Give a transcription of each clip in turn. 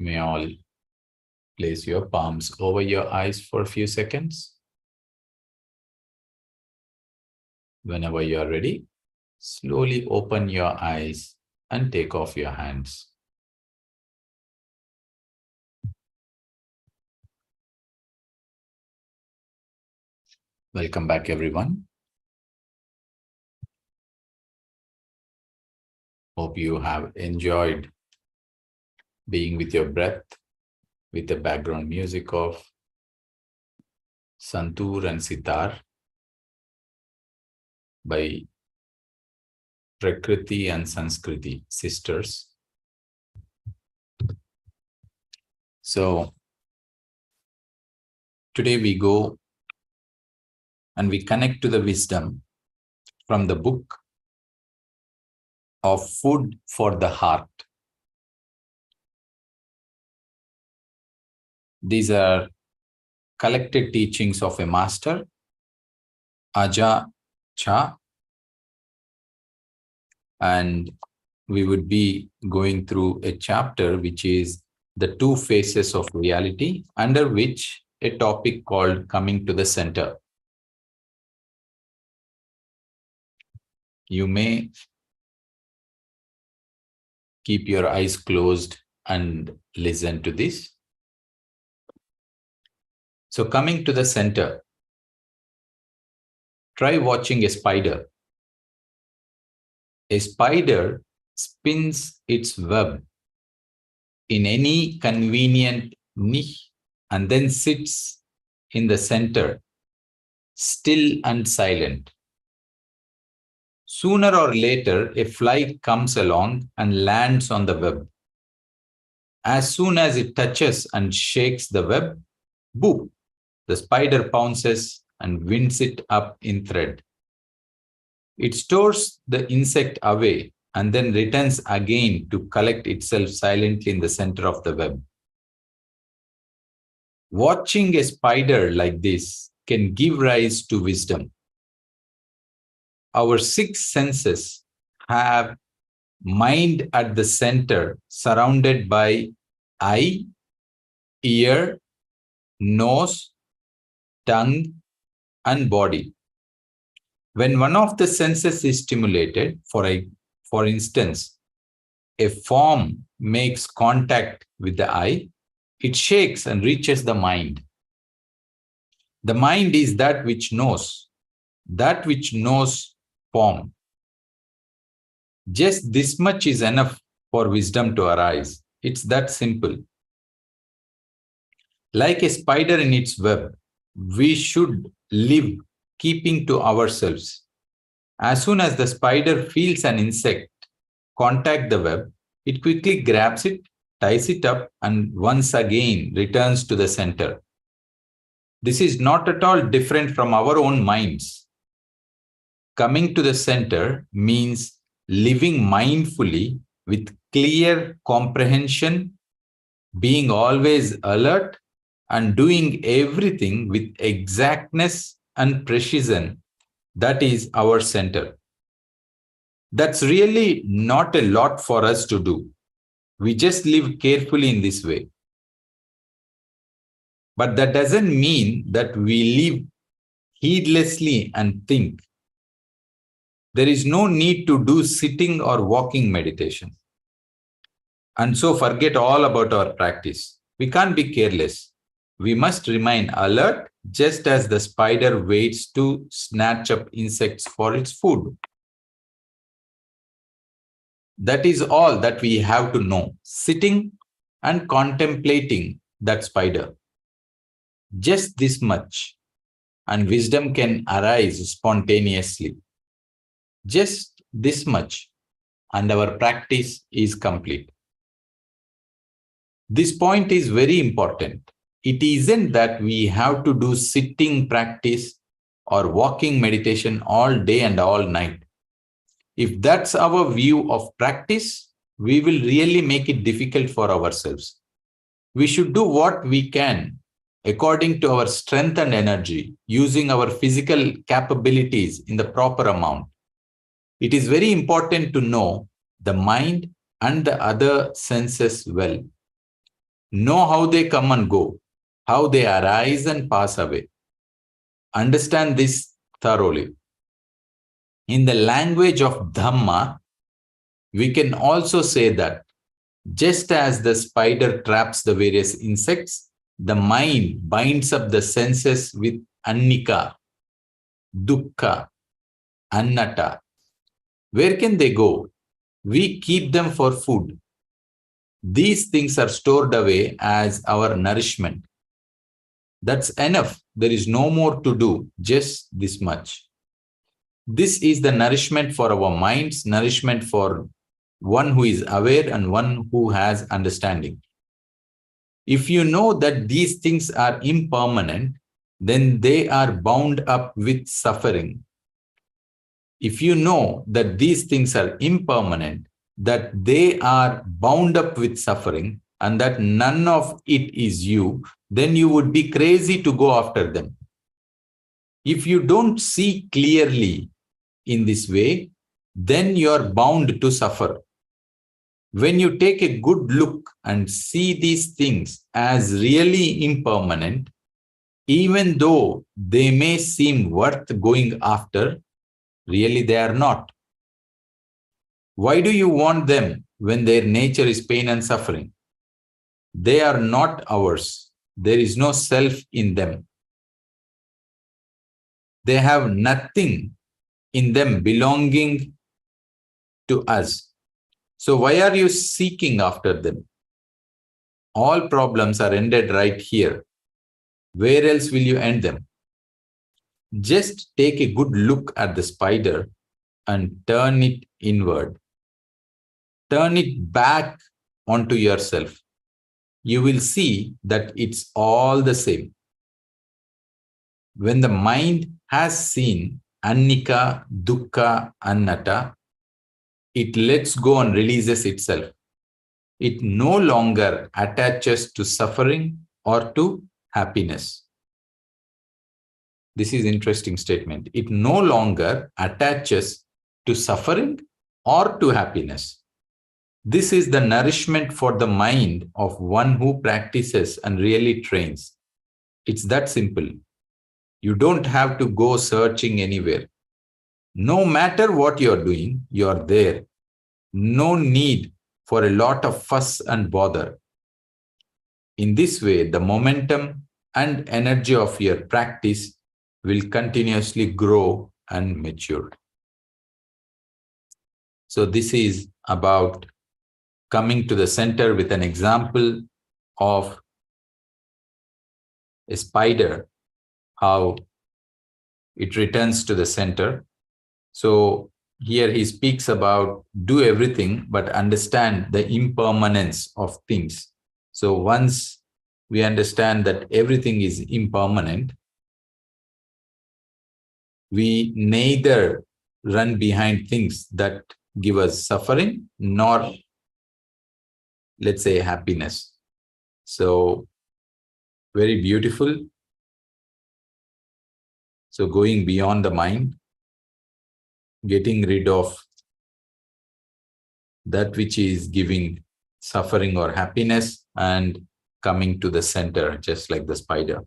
may all place your palms over your eyes for a few seconds. Whenever you are ready, slowly open your eyes and take off your hands. Welcome back, everyone. Hope you have enjoyed being with your breath, with the background music of Santoor and Sitar by Prakriti and Sanskriti sisters. So today we go and we connect to the wisdom from the book of Food for the Heart. These are collected teachings of a master, Ajah, Chah, and we would be going through a chapter which is the two faces of reality, under which a topic called coming to the center. You may keep your eyes closed and listen to this. So coming to the center, try watching a spider. A spider spins its web in any convenient niche and then sits in the center, still and silent. Sooner or later, a fly comes along and lands on the web. As soon as it touches and shakes the web, boom, the spider pounces and winds it up in thread. It stores the insect away and then returns again to collect itself silently in the center of the web. Watching a spider like this can give rise to wisdom. Our six senses have mind at the center, surrounded by eye, ear, nose, tongue, and body. When one of the senses is stimulated, for instance, a form makes contact with the eye, it shakes and reaches the mind. The mind is that which knows form. Just this much is enough for wisdom to arise. It's that simple. Like a spider in its web, we should live keeping to ourselves. As soon as the spider feels an insect contact the web, it quickly grabs it, ties it up, and once again returns to the center. This is not at all different from our own minds. Coming to the center means living mindfully with clear comprehension, being always alert, and doing everything with exactness and precision. That is our center. That's really not a lot for us to do. We just live carefully in this way. But that doesn't mean that we live heedlessly and think. There is no need to do sitting or walking meditation. And so forget all about our practice. We can't be careless. We must remain alert, just as the spider waits to snatch up insects for its food. That is all that we have to know, sitting and contemplating that spider. Just this much, and wisdom can arise spontaneously. Just this much, and our practice is complete. This point is very important. It isn't that we have to do sitting practice or walking meditation all day and all night. If that's our view of practice, we will really make it difficult for ourselves. We should do what we can according to our strength and energy, using our physical capabilities in the proper amount. It is very important to know the mind and the other senses well. Know how they come and go, how they arise and pass away. Understand this thoroughly. In the language of Dhamma, we can also say that just as the spider traps the various insects, the mind binds up the senses with annika, dukkha, anatta. Where can they go? We keep them for food. These things are stored away as our nourishment. That's enough. There is no more to do, just this much. This is the nourishment for our minds, nourishment for one who is aware and one who has understanding. If you know that these things are impermanent, then they are bound up with suffering. If you know that these things are impermanent, that they are bound up with suffering, and that none of it is you, then you would be crazy to go after them. If you don't see clearly in this way, then you're bound to suffer. When you take a good look and see these things as really impermanent, even though they may seem worth going after, really they are not. Why do you want them when their nature is pain and suffering? They are not ours. There is no self in them. They have nothing in them belonging to us. So why are you seeking after them? All problems are ended right here. Where else will you end them? Just take a good look at the spider and turn it inward. Turn it back onto yourself. You will see that it's all the same. When the mind has seen annika, dukkha, anatta, it lets go and releases itself. It no longer attaches to suffering or to happiness. This is an interesting statement. It no longer attaches to suffering or to happiness. This is the nourishment for the mind of one who practices and really trains. It's that simple. You don't have to go searching anywhere. No matter what you're doing, you're there. No need for a lot of fuss and bother. In this way, the momentum and energy of your practice will continuously grow and mature. So this is about coming to the center with an example of a spider, how it returns to the center. So here he speaks about do everything, but understand the impermanence of things. So once we understand that everything is impermanent, we neither run behind things that give us suffering, nor, let's say, happiness. So very beautiful. So going beyond the mind, getting rid of that which is giving suffering or happiness and coming to the center, just like the spider.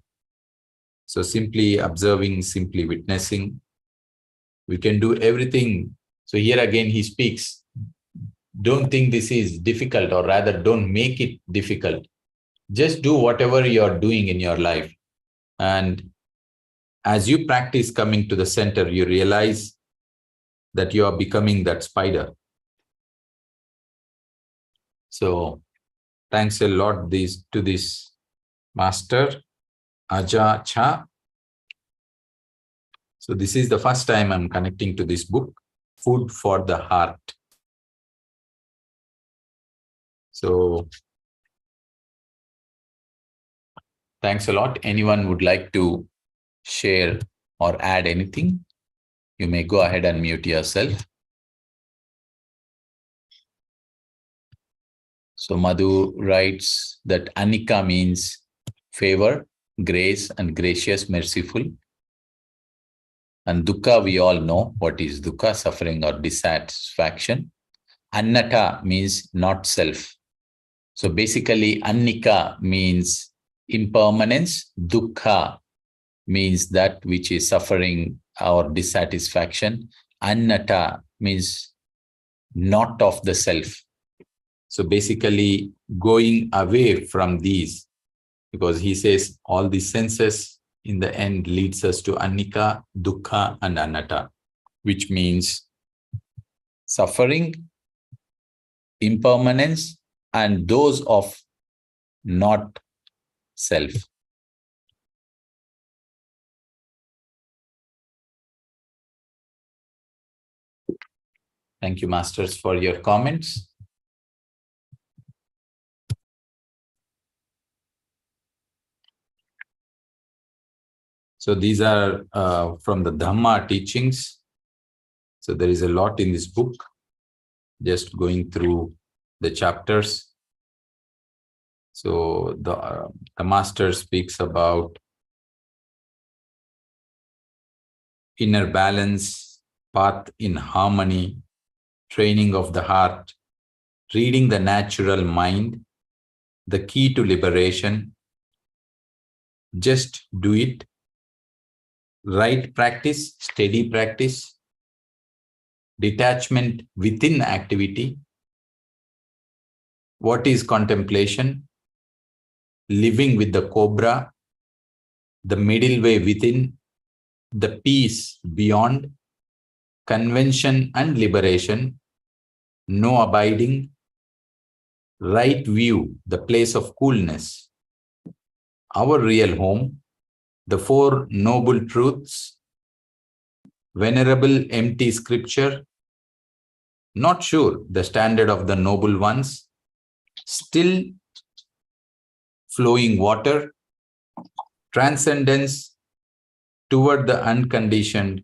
So simply observing, simply witnessing, we can do everything. So here again, he speaks, don't think this is difficult, or rather don't make it difficult. Just do whatever you're doing in your life. And as you practice coming to the center, you realize that you are becoming that spider. So thanks a lot to this master, Ajah, Chah. So this is the first time I'm connecting to this book, Food for the Heart. So thanks a lot. Anyone would like to share or add anything? You may go ahead and mute yourself. So Madhu writes that Anika means favor, grace, and gracious, merciful. And dukkha, we all know what is dukkha, suffering or dissatisfaction. Annata means not self. So basically, annika means impermanence, dukkha means that which is suffering or dissatisfaction, anatta means not of the self. So basically, going away from these, because he says all the senses in the end leads us to anika, dukkha, and anatta, which means suffering, impermanence, and those of not self. Thank you, Masters, for your comments. So these are from the Dhamma teachings. So there is a lot in this book, just going through the chapters. So the Master speaks about inner balance, path in harmony, training of the heart, reading the natural mind, the key to liberation, just do it, right practice, steady practice, detachment within activity, what is contemplation, living with the cobra, the middle way within, the peace beyond, convention and liberation, no abiding, right view, the place of coolness, our real home, the Four Noble Truths, venerable empty scripture, not sure, the standard of the noble ones, still flowing water, transcendence toward the unconditioned.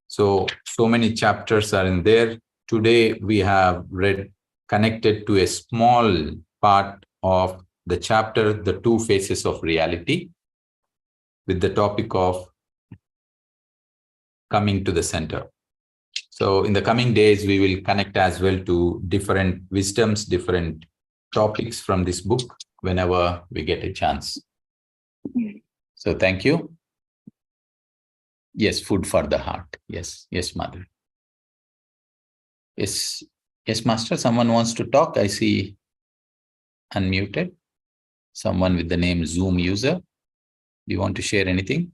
So many chapters are in there. Today we have read connected to a small part of the chapter, the two faces of reality, with the topic of coming to the center. So in the coming days, we will connect as well to different wisdoms, different topics from this book whenever we get a chance. So thank you. Yes, food for the heart. Yes, yes, Mother. Yes, yes, Master, someone wants to talk. I see unmuted. Someone with the name Zoom user. Do you want to share anything?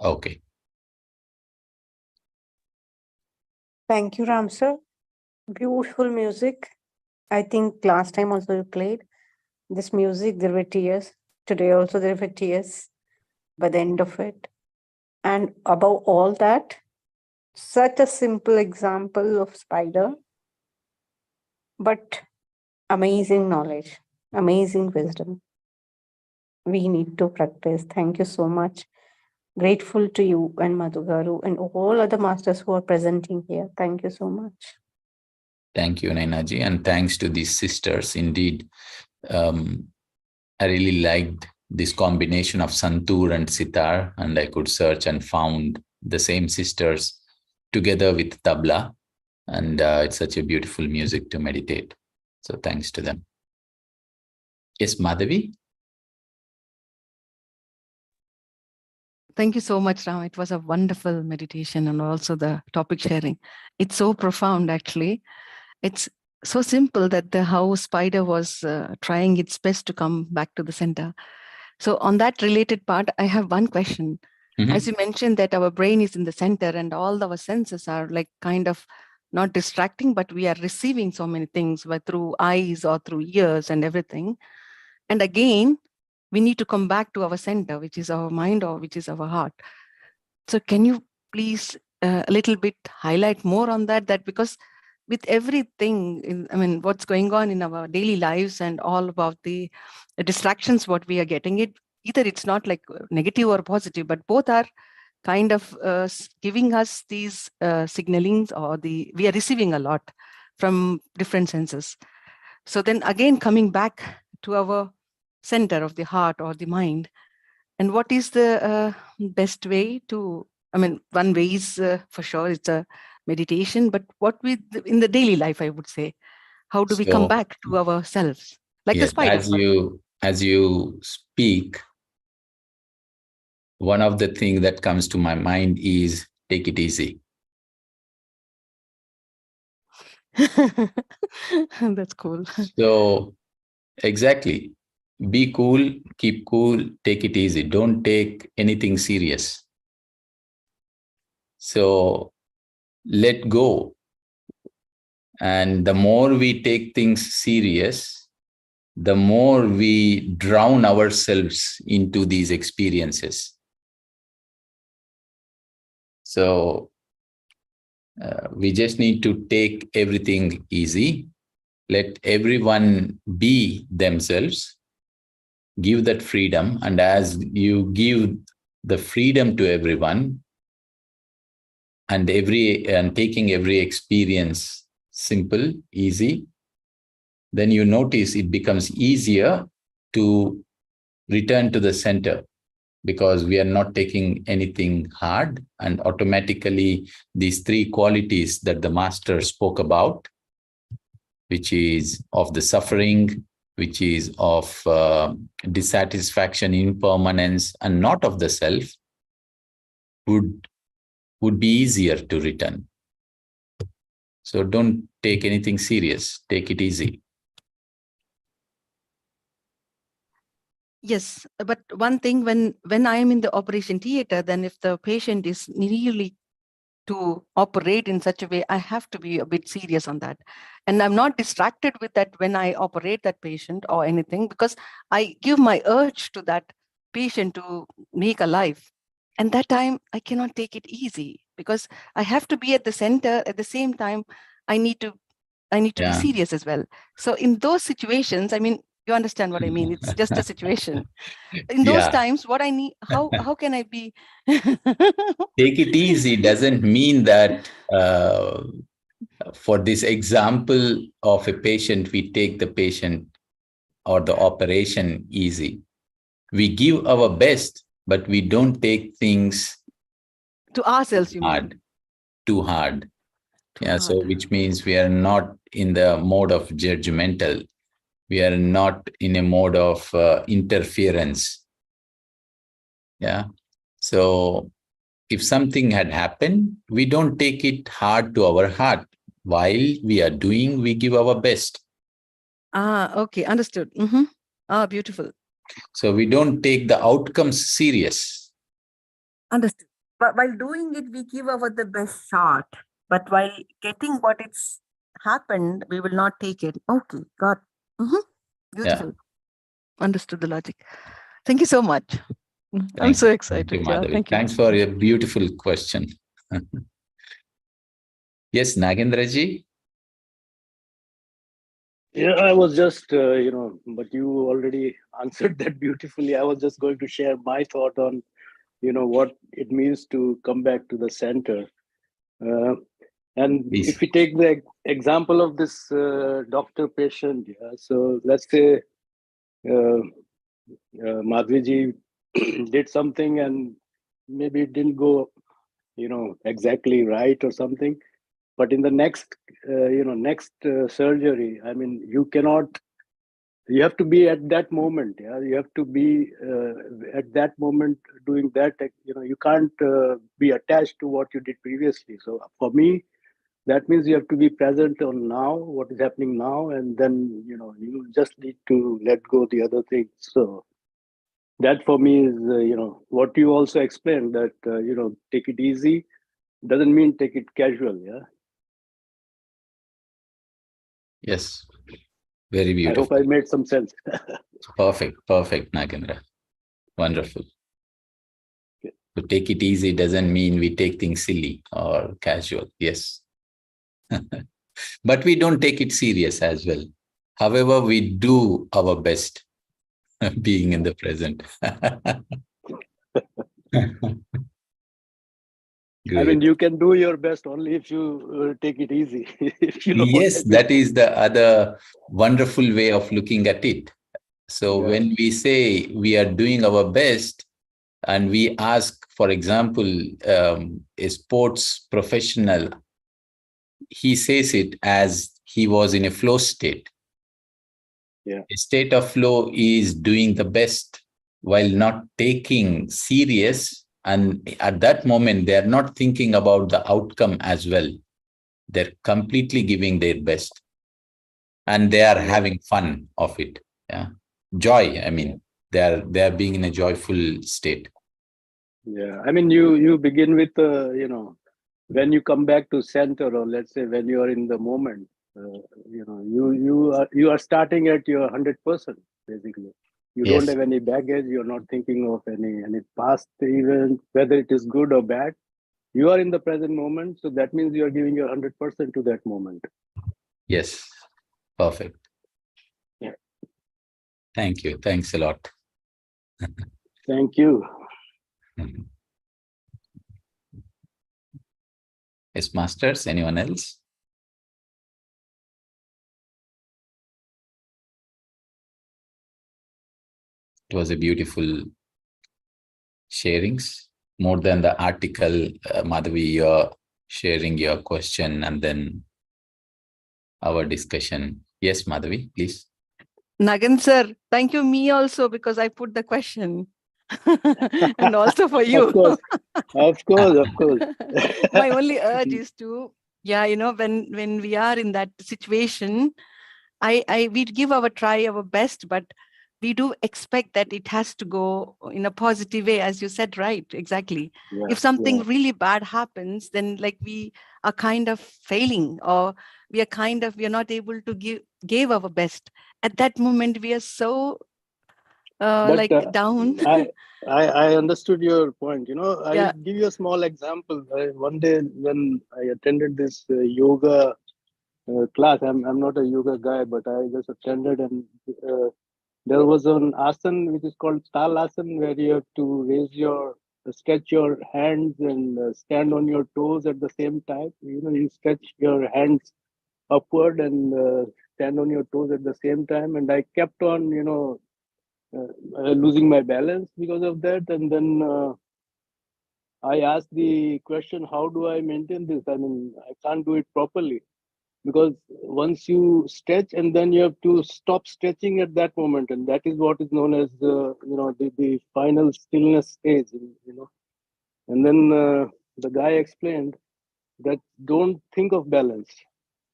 Okay. Thank you, Ram sir. Beautiful music. I think last time also you played this music, there were tears. Today also there were tears by the end of it. And above all that, such a simple example of spider, but amazing knowledge, amazing wisdom. We need to practice. Thank you so much. Grateful to you and Madhugaru and all other masters who are presenting here. Thank you so much. Thank you, Nainaji, and thanks to these sisters. Indeed, I really liked this combination of santur and sitar, and I could search and found the same sisters together with tabla, and it's such a beautiful music to meditate. So thanks to them. Yes, Madhavi? Thank you so much, Ram. It was a wonderful meditation and also the topic sharing. It's so profound, actually. It's so simple that how spider was trying its best to come back to the center. So on that related part, I have one question. Mm-hmm. As you mentioned that our brain is in the center and all our senses are like kind of not distracting, but we are receiving so many things, but through eyes or through ears and everything. And again, we need to come back to our center, which is our mind or which is our heart. So can you please a little bit highlight more on that? That because with everything, what's going on in our daily lives and all about the distractions, what we are getting, either it's not like negative or positive, but both are kind of giving us these signalings, or we are receiving a lot from different senses. So then again, coming back to our center of the heart or the mind, and what is the best way to, one way is for sure it's a meditation, but what in the daily life, I would say, How do we come So, back to ourselves? Like the yes, spider. as you speak, one of the things that comes to my mind is take it easy. That's cool. So, exactly. Be cool, keep cool, take it easy. Don't take anything serious. So, let go. And the more we take things serious, the more we drown ourselves into these experiences. So, we just need to take everything easy. Let everyone be themselves, give that freedom. And as you give the freedom to everyone, and taking every experience simple, easy, then you notice it becomes easier to return to the center, because we are not taking anything hard, and automatically these three qualities that the master spoke about, which is of the suffering, which is of dissatisfaction, impermanence, and not of the self, would be easier to return. So don't take anything serious. Take it easy. Yes, but one thing, when I am in the operation theater, then if the patient is really to operate in such a way, I have to be a bit serious on that. And I'm not distracted with that when I operate that patient or anything, because I give my urge to that patient to make alive. And that time I cannot take it easy, because I have to be at the center. At the same time, I need to be serious as well. So in those situations, I mean, you understand what I mean? It's just a situation. In those times, what I need, how can I be? Take it easy doesn't mean that for this example of a patient, we take the patient or the operation easy. We give our best, but we don't take things To ourselves, you hard, mean? too hard. Too So hard. which means we are not in the mode of judgmental. We are not in a mode of interference. Yeah. So if something had happened, we don't take it hard to our heart. While we are doing, we give our best. Okay, understood. Beautiful. So we don't take the outcomes serious. Understood. But while doing it, we give our the best shot. But while getting what it's happened, we will not take it. Okay, got. Beautiful. Yeah. Understood the logic. Thank you so much. I'm so excited. Thank you, Yeah, Madhavi. thank you. Thanks for your beautiful question. Yes, Nagendraji. Yeah, I was just, but you already answered that beautifully. I was just going to share my thought on, what it means to come back to the center. And Please. if we take the example of this doctor patient, yeah, so let's say Madhviji did something and maybe it didn't go, exactly right or something. But in the next, surgery, I mean, you have to be at that moment. Yeah, you have to be at that moment doing that. You can't be attached to what you did previously. So for me, that means you have to be present on now, what is happening now, and then you just need to let go the other things. So that for me is what you also explained, that take it easy doesn't mean take it casual. Yeah. Yes. Very I beautiful. hope I made some sense. Perfect, Nagendra. Wonderful. Okay. To take it easy doesn't mean we take things silly or casual. Yes. But we don't take it serious as well. However, we do our best being in the present. I mean, Great. you can do your best only if you take it easy. If you know what I Yes, mean. that is the other wonderful way of looking at it. So Yeah. when we say we are doing our best, and we ask, for example, a sports professional, he says it as he was in a flow state. Yeah. A state of flow is doing the best while not taking serious. And at that moment, they are not thinking about the outcome as well. They're completely giving their best. And they are having fun of it. Yeah. Joy. I mean, they are being in a joyful state. Yeah. I mean, you begin with, when you come back to center, or let's say when you are in the moment, you are starting at your 100%, basically. You Yes. don't have any baggage. You're not thinking of any past event, whether it is good or bad. You are in the present moment, so that means you are giving your 100% to that moment. Yes. Perfect. Yeah. Thank you. Thanks a lot. Thank you. Yes, masters. Anyone else? It was a beautiful sharings. More than the article, Madhavi, you're sharing your question and then our discussion. Yes, Madhavi, please. Nagan sir, thank you me also because I put the question. And also for you. Of course. Of course. My only urge is to, when we are in that situation, we give our try our best, but we do expect that it has to go in a positive way, as you said, right? Exactly. Yeah, if something really bad happens, then like we are kind of failing, or we are not able to give our best. At that moment, we are so down. I understood your point. I'll Yeah. give you a small example. One day when I attended this yoga class, I'm not a yoga guy, but I just attended, and there was an asana which is called talasana, where you have to stretch your hands and stand on your toes at the same time. You stretch your hands upward and stand on your toes at the same time. And I kept on, losing my balance because of that. And then I asked the question, how do I maintain this? I mean, I can't do it properly, because once you stretch and then you have to stop stretching at that moment, and that is what is known as the final stillness stage. And then the guy explained that don't think of balance.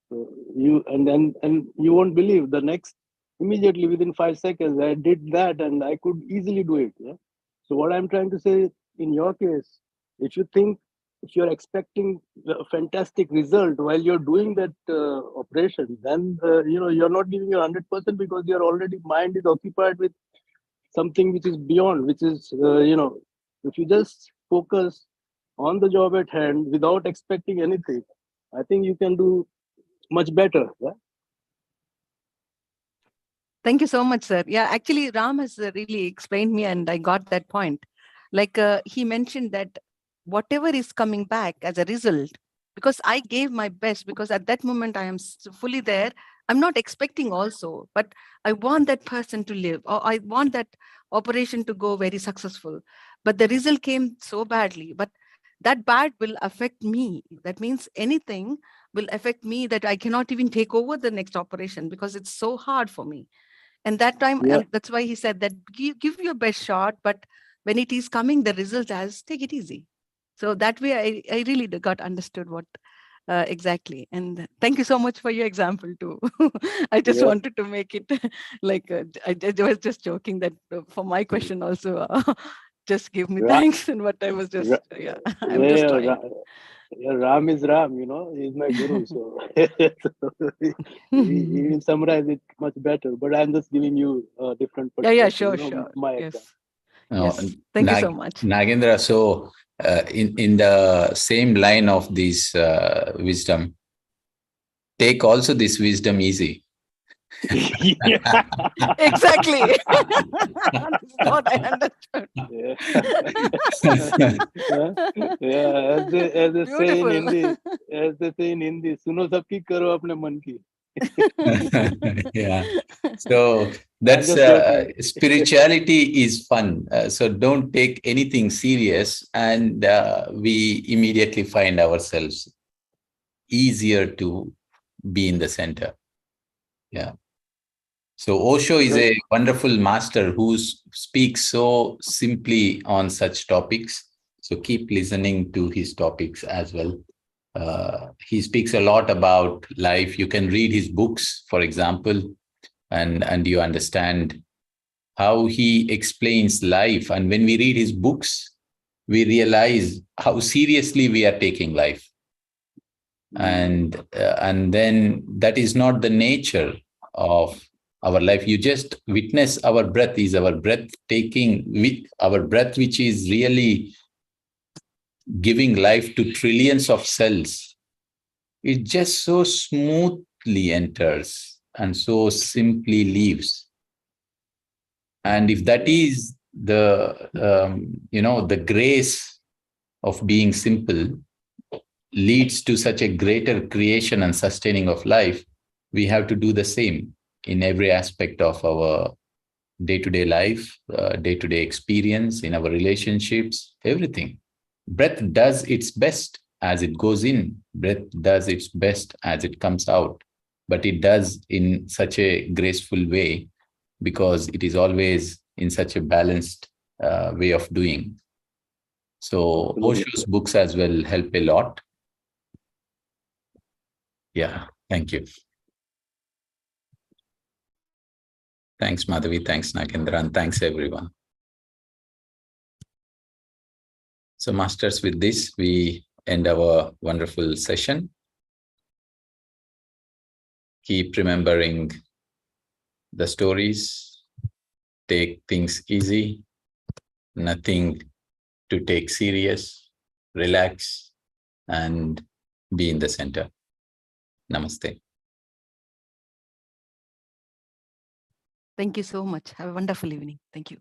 So and you won't believe, the next, immediately within 5 seconds I did that, and I could easily do it. Yeah. So what I'm trying to say, in your case, if you think, if you're expecting a fantastic result while you're doing that operation, then you're not giving your 100%, because your already mind is occupied with something which is beyond, which is if you just focus on the job at hand without expecting anything, I think you can do much better. Yeah? Thank you so much, sir. Yeah, actually, Ram has really explained me, and I got that point. Like he mentioned that whatever is coming back as a result, because I gave my best, because at that moment I am fully there. I'm not expecting also, but I want that person to live, or I want that operation to go very successful. But the result came so badly, but that bad will affect me. That means anything will affect me, that I cannot even take over the next operation because it's so hard for me. And that time, Yeah. and that's why he said that give your best shot, but when it is coming, the result as, take it easy. So that way I really got understood what exactly. And thank you so much for your example too. I just wanted to make it like, I was just joking that for my question also, just give me thanks, and what I was just, I'm just trying. Ram is Ram, he's my guru. So, he will summarize it much better. But I'm just giving you a different perspective. Yeah, sure. My Yes. example. Yes. Thank you so much. Nagendra, so in the same line of this wisdom, take also this wisdom easy. Exactly. That's what I understood. As they say in Hindi, suno sabki, karo apne man ki. Yeah. So that's spirituality is fun. So don't take anything serious, and we immediately find ourselves easier to be in the center. Yeah. So Osho is a wonderful master who speaks so simply on such topics. So keep listening to his topics as well. He speaks a lot about life. You can read his books, for example, and you understand how he explains life. And when we read his books, we realize how seriously we are taking life. And then that is not the nature of our life. You just witness our breath is our breath taking, our breath, which is really giving life to trillions of cells. It just so smoothly enters and so simply leaves. And if that is the the grace of being simple leads to such a greater creation and sustaining of life, we have to do the same in every aspect of our day-to-day life, day-to-day experience, in our relationships, everything. Breath does its best as it goes in. Breath does its best as it comes out. But it does in such a graceful way because it is always in such a balanced way of doing. So Osho's books as well help a lot. Yeah, thank you. Thanks, Madhavi. Thanks, Nagendra. And thanks, everyone. So, Masters, with this, we end our wonderful session. Keep remembering the stories. Take things easy. Nothing to take serious. Relax and be in the center. Namaste. Thank you so much. Have a wonderful evening. Thank you.